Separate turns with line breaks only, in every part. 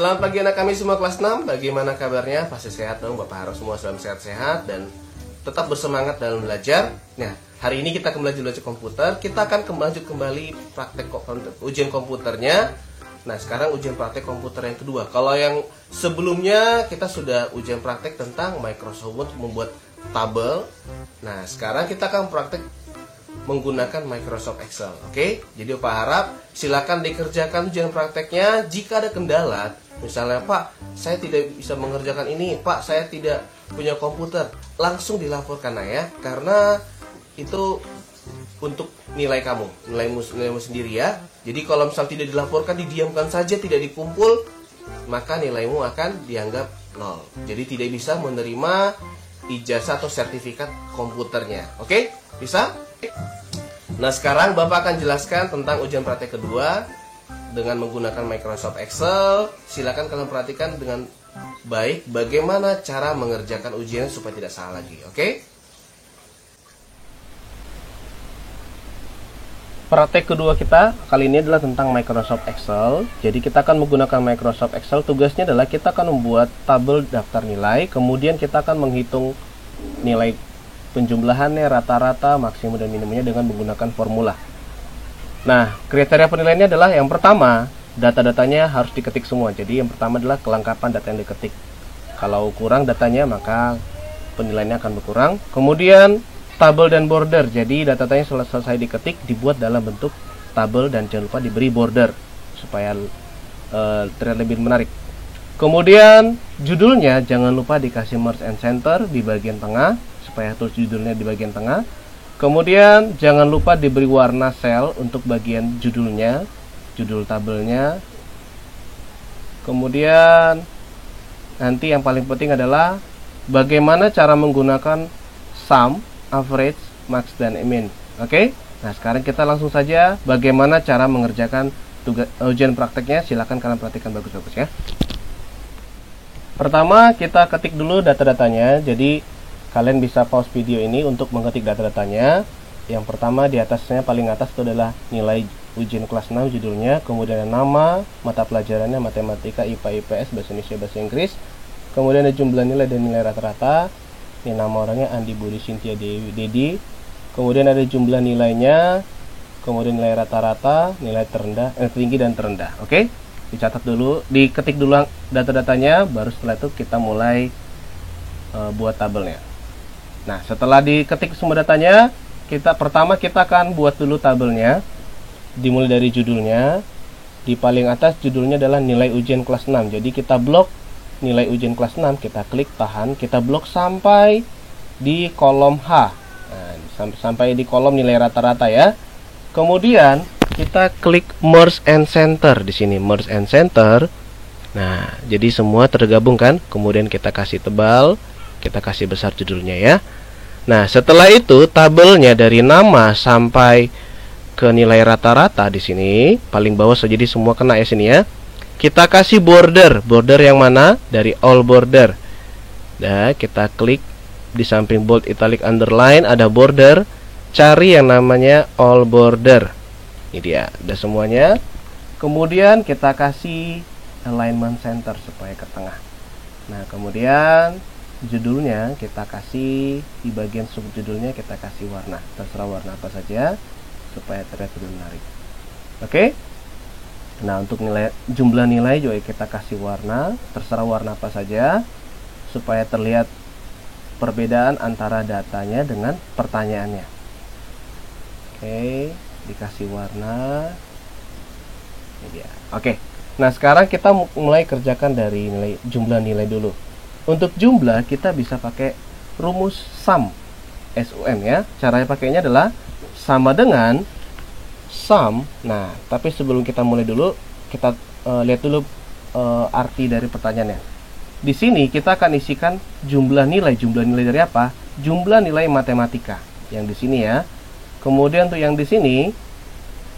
Selamat pagi anak kami semua kelas 6. Bagaimana kabarnya? Pasti sehat dong, Bapak harap semua selalu sehat-sehat dan tetap bersemangat dalam belajar. Nah, hari ini kita kembali belajar komputer. Kita akan lanjut kembali praktek ujian komputernya. Nah, sekarang ujian praktek komputer yang kedua. Kalau yang sebelumnya kita sudah ujian praktek tentang Microsoft Word membuat tabel. Nah, sekarang kita akan praktek menggunakan Microsoft Excel. Oke? Jadi Bapak harap silakan dikerjakan ujian prakteknya. Jika ada kendala, misalnya Pak, saya tidak bisa mengerjakan ini, Pak, saya tidak punya komputer, langsung dilaporkan ya, karena itu untuk nilai kamu, nilaimu sendiri ya. Jadi kalau misal tidak dilaporkan, didiamkan saja, tidak dikumpul, maka nilaimu akan dianggap nol. Jadi tidak bisa menerima ijazah atau sertifikat komputernya. Oke? Bisa? Nah, sekarang Bapak akan jelaskan tentang ujian praktek kedua dengan menggunakan Microsoft Excel. Silakan kalian perhatikan dengan baik bagaimana cara mengerjakan ujian supaya tidak salah lagi. Oke? Praktek kedua kita kali ini adalah tentang Microsoft Excel. Jadi kita akan menggunakan Microsoft Excel. Tugasnya adalah kita akan membuat tabel daftar nilai. Kemudian kita akan menghitung nilai penjumlahannya, rata-rata, maksimum dan minimumnya dengan menggunakan formula. Nah, kriteria penilaiannya adalah yang pertama, data-datanya harus diketik semua. Jadi yang pertama adalah kelengkapan data yang diketik. Kalau kurang datanya, maka penilaiannya akan berkurang. Kemudian tabel dan border. Jadi data-datanya selesai diketik dibuat dalam bentuk tabel dan jangan lupa diberi border supaya terlihat lebih menarik. Kemudian judulnya jangan lupa dikasih merge and center di bagian tengah supaya tulis judulnya di bagian tengah. Kemudian jangan lupa diberi warna sel untuk bagian judulnya, judul tabelnya. Kemudian nanti yang paling penting adalah bagaimana cara menggunakan sum, average, max, dan min. Oke? Nah, sekarang kita langsung saja bagaimana cara mengerjakan ujian prakteknya. Silakan kalian perhatikan bagus-bagus ya. Pertama, kita ketik dulu data-datanya. Jadi kalian bisa pause video ini untuk mengetik data-datanya. Yang pertama di atasnya, paling atas itu adalah nilai ujian kelas 6 judulnya. Kemudian nama, mata pelajarannya matematika, IPA, IPS, bahasa Indonesia, bahasa Inggris. Kemudian ada jumlah nilai dan nilai rata-rata. Ini nama orangnya Andi Budi Cynthia Dedi. Kemudian ada jumlah nilainya. Kemudian nilai rata-rata, nilai tertinggi dan terendah. Oke? Dicatat dulu, diketik dulu data-datanya, baru setelah itu kita mulai buat tabelnya. Nah, setelah diketik semua datanya, pertama kita akan buat dulu tabelnya. Dimulai dari judulnya. Di paling atas judulnya adalah nilai ujian kelas 6. Jadi kita blok nilai ujian kelas 6, kita klik tahan, kita blok sampai di kolom H. Nah, sampai di kolom nilai rata-rata ya. Kemudian kita klik merge and center di sini, merge and center. Nah, jadi semua tergabung kan? Kemudian kita kasih tebal, kita kasih besar judulnya ya. Nah, setelah itu tabelnya dari nama sampai ke nilai rata-rata di sini paling bawah saja, jadi semua kena ya sini ya. Kita kasih border. Border yang mana? Dari all border. Nah, kita klik di samping bold, italic, underline ada border. Cari yang namanya all border. Ini dia, udah semuanya. Kemudian kita kasih alignment center supaya ke tengah. Nah, kemudian judulnya kita kasih di bagian subjudulnya, kita kasih warna, terserah warna apa saja supaya terlihat lebih menarik. Oke? Nah, untuk jumlah nilai juga kita kasih warna, terserah warna apa saja supaya terlihat perbedaan antara datanya dengan pertanyaannya. Oke, dikasih warna. Ini dia. Oke. Nah, sekarang kita mulai kerjakan dari jumlah nilai dulu. Untuk jumlah kita bisa pakai rumus sum, SUM ya. Caranya pakainya adalah sama dengan sum. Nah, tapi sebelum kita mulai dulu, kita lihat dulu arti dari pertanyaannya. Di sini kita akan isikan jumlah nilai. Jumlah nilai dari apa? Jumlah nilai matematika yang di sini ya. Kemudian untuk yang di sini,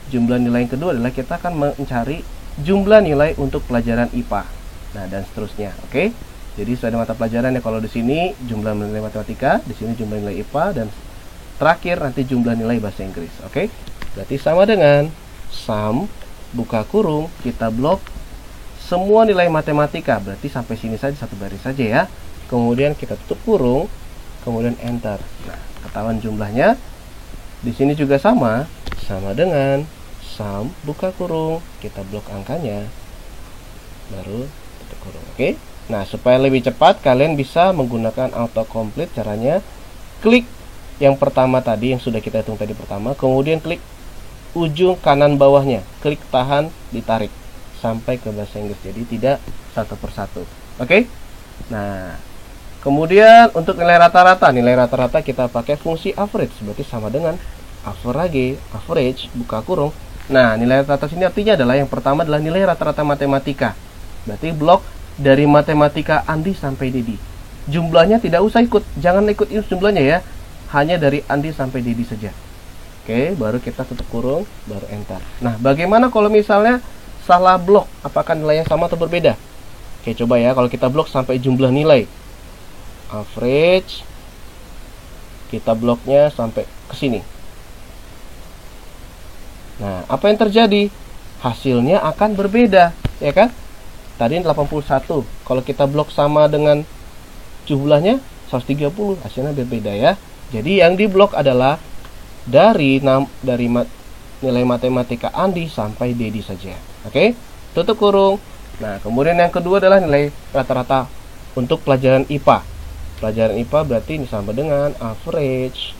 jumlah nilai yang kedua adalah kita akan mencari jumlah nilai untuk pelajaran IPA. Nah, dan seterusnya. Oke? Jadi sudah ada mata pelajaran ya, kalau di sini jumlah nilai matematika, di sini jumlah nilai IPA, dan terakhir nanti jumlah nilai bahasa Inggris. Oke? Berarti sama dengan sum buka kurung, kita blok semua nilai matematika, berarti sampai sini saja, satu baris saja ya. Kemudian kita tutup kurung, kemudian enter. Nah, ketahuan jumlahnya. Di sini juga sama dengan sum buka kurung, kita blok angkanya, baru tutup kurung. Oke. Nah, supaya lebih cepat kalian bisa menggunakan autocomplete. Caranya klik yang pertama tadi, yang sudah kita hitung tadi pertama, kemudian klik ujung kanan bawahnya, klik tahan, ditarik sampai ke bahasa Inggris, jadi tidak satu persatu. Oke. Nah, kemudian untuk nilai rata-rata kita pakai fungsi average, berarti sama dengan average buka kurung. Nah, nilai rata-rata sini artinya adalah yang pertama adalah nilai rata-rata matematika. Berarti blok dari matematika Andi sampai Dedi. Jumlahnya tidak usah ikut, jangan ikut jumlahnya ya. Hanya dari Andi sampai Dedi saja. Oke, baru kita tutup kurung, baru enter. Nah, bagaimana kalau misalnya salah blok? Apakah nilainya sama atau berbeda? Oke, coba ya, kalau kita blok sampai jumlah nilai average, kita bloknya sampai ke sini. Nah, apa yang terjadi? Hasilnya akan berbeda, ya kan? Tadi 81. Kalau kita blok sama dengan jumlahnya 130, hasilnya berbeda ya. Jadi yang diblok adalah dari nilai matematika Andi sampai Dedi saja. Oke? Tutup kurung. Nah, kemudian yang kedua adalah nilai rata-rata untuk pelajaran IPA. Pelajaran IPA berarti ini sama dengan average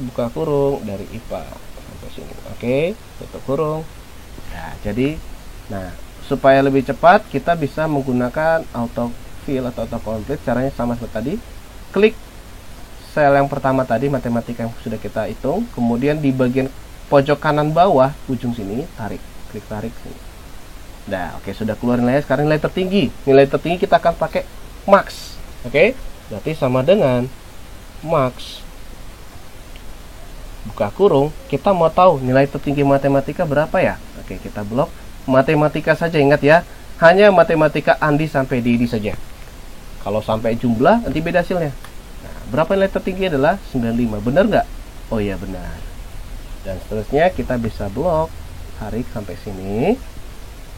buka kurung dari IPA sampai sini. Oke, tutup kurung. Nah, jadi supaya lebih cepat kita bisa menggunakan autofill atau autocomplete. Caranya sama seperti tadi. Klik sel yang pertama tadi, matematika yang sudah kita hitung, kemudian di bagian pojok kanan bawah ujung sini tarik, klik tarik sini. Nah, oke, sudah keluar nilainya. Sekarang nilai tertinggi. Nilai tertinggi kita akan pakai max. Oke, berarti sama dengan max buka kurung. Kita mau tahu nilai tertinggi matematika berapa ya? Oke, kita blok matematika saja. Ingat ya, hanya matematika Andi sampai Dedi saja. Kalau sampai jumlah nanti beda hasilnya. Nah, berapa nilai tertinggi adalah 95. Benar nggak? Oh iya, benar. Dan seterusnya kita bisa blok tarik sampai sini.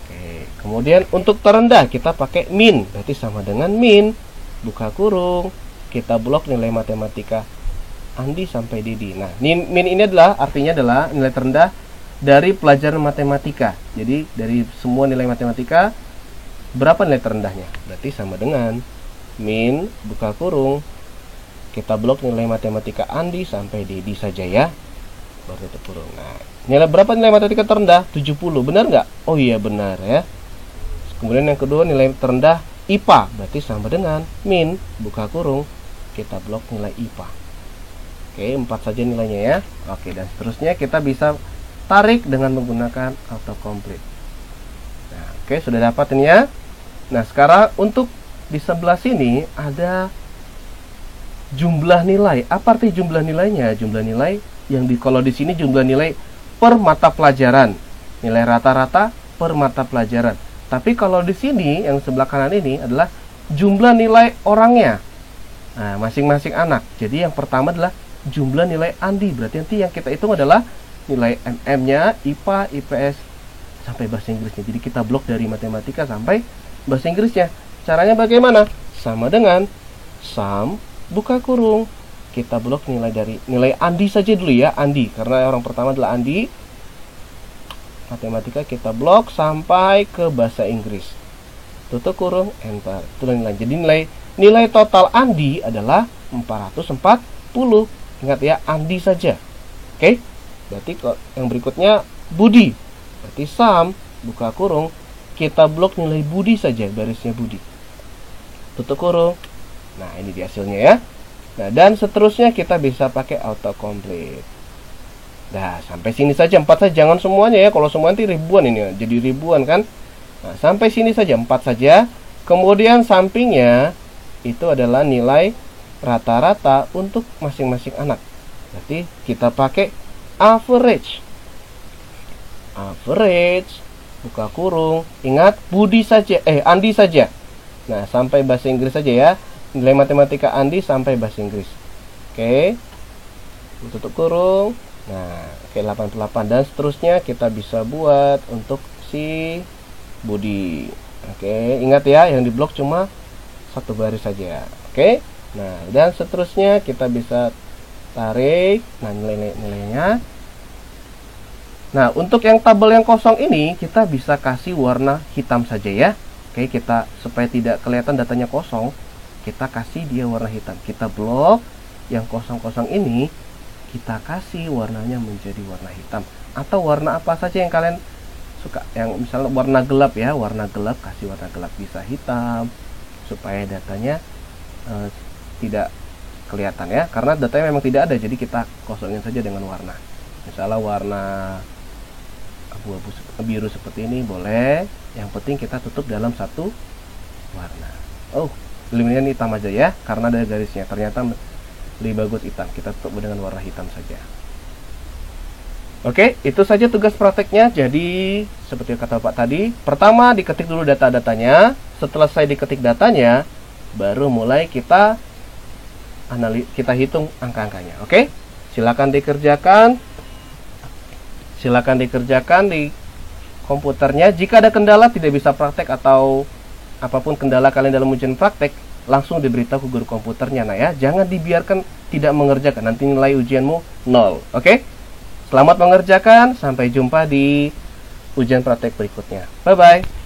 Oke, kemudian untuk terendah kita pakai min, berarti sama dengan min buka kurung, kita blok nilai matematika Andi sampai Dedi. Nah, min ini adalah artinya adalah nilai terendah dari pelajaran matematika. Jadi dari semua nilai matematika berapa nilai terendahnya? Berarti sama dengan min buka kurung, kita blok nilai matematika Andi sampai Dedi saja ya. Baru tutup kurung. Nah, berapa nilai matematika terendah? 70. Benar nggak? Oh iya, benar ya. Kemudian yang kedua nilai terendah IPA, berarti sama dengan min buka kurung, kita blok nilai IPA. Oke, 4 saja nilainya ya. Oke, dan seterusnya kita bisa tarik dengan menggunakan autocomplete. Nah, oke, sudah dapat ini ya. Nah, sekarang untuk di sebelah sini ada jumlah nilai. Apa arti jumlah nilainya? Jumlah nilai yang kalau di sini jumlah nilai per mata pelajaran, nilai rata-rata per mata pelajaran. Tapi kalau di sini yang sebelah kanan ini adalah jumlah nilai orangnya. Nah, masing-masing anak. Jadi yang pertama adalah jumlah nilai Andi. Berarti nanti yang kita hitung adalah nilai MM-nya, IPA, IPS sampai bahasa Inggrisnya. Jadi kita blok dari matematika sampai bahasa Inggrisnya. Caranya bagaimana? Sama dengan sum buka kurung, kita blok nilai Andi saja dulu ya, Andi, karena orang pertama adalah Andi. Matematika kita blok sampai ke bahasa Inggris. Tutup kurung, enter. Itulah nilai. Jadi nilai total Andi adalah 440. Ingat ya, Andi saja. Oke? Berarti yang berikutnya Budi. Berarti sum buka kurung, kita blok nilai Budi saja, barisnya Budi. Tutup kurung. Nah, ini di hasilnya ya. Nah, dan seterusnya kita bisa pakai autocomplete. Nah, sampai sini saja 4 saja, jangan semuanya ya. Kalau semua nanti ribuan ini, jadi ribuan kan. Nah, sampai sini saja 4 saja. Kemudian sampingnya itu adalah nilai rata-rata untuk masing-masing anak. Berarti kita pakai average. Average buka kurung. Ingat Budi saja, Andi saja. Nah, sampai bahasa Inggris saja ya. Nilai matematika Andi sampai bahasa Inggris. Oke. Tutup kurung. Nah, oke, 88 dan seterusnya kita bisa buat untuk si body. Oke, ingat ya, yang diblok cuma satu baris saja. Oke. Nah, dan seterusnya kita bisa tarik nilainya. Nah, untuk yang tabel yang kosong ini kita bisa kasih warna hitam saja ya. Oke, kita supaya tidak kelihatan datanya kosong, kita kasih dia warna hitam. Kita blok yang kosong-kosong ini, kita kasih warnanya menjadi warna hitam atau warna apa saja yang kalian suka. Yang misalnya warna gelap ya, warna gelap, kasih warna gelap, bisa hitam supaya datanya tidak kelihatan ya, karena datanya memang tidak ada, jadi kita kosongin saja dengan warna. Misalnya warna abu-abu biru seperti ini boleh, yang penting kita tutup dalam satu warna. Oh, ini hitam aja ya, karena ada garisnya, ternyata lebih bagus hitam, kita tutup dengan warna hitam saja. Oke, itu saja tugas prakteknya. Jadi seperti kata Pak tadi, pertama diketik dulu data-datanya. Setelah saya diketik datanya, baru mulai kita hitung angka-angkanya. Oke, silakan dikerjakan di komputernya. Jika ada kendala tidak bisa praktek atau apapun kendala kalian dalam ujian praktek, langsung diberitahu ke guru komputernya. Nah ya, jangan dibiarkan tidak mengerjakan, nanti nilai ujianmu 0. Oke, selamat mengerjakan, sampai jumpa di ujian praktek berikutnya. Bye bye.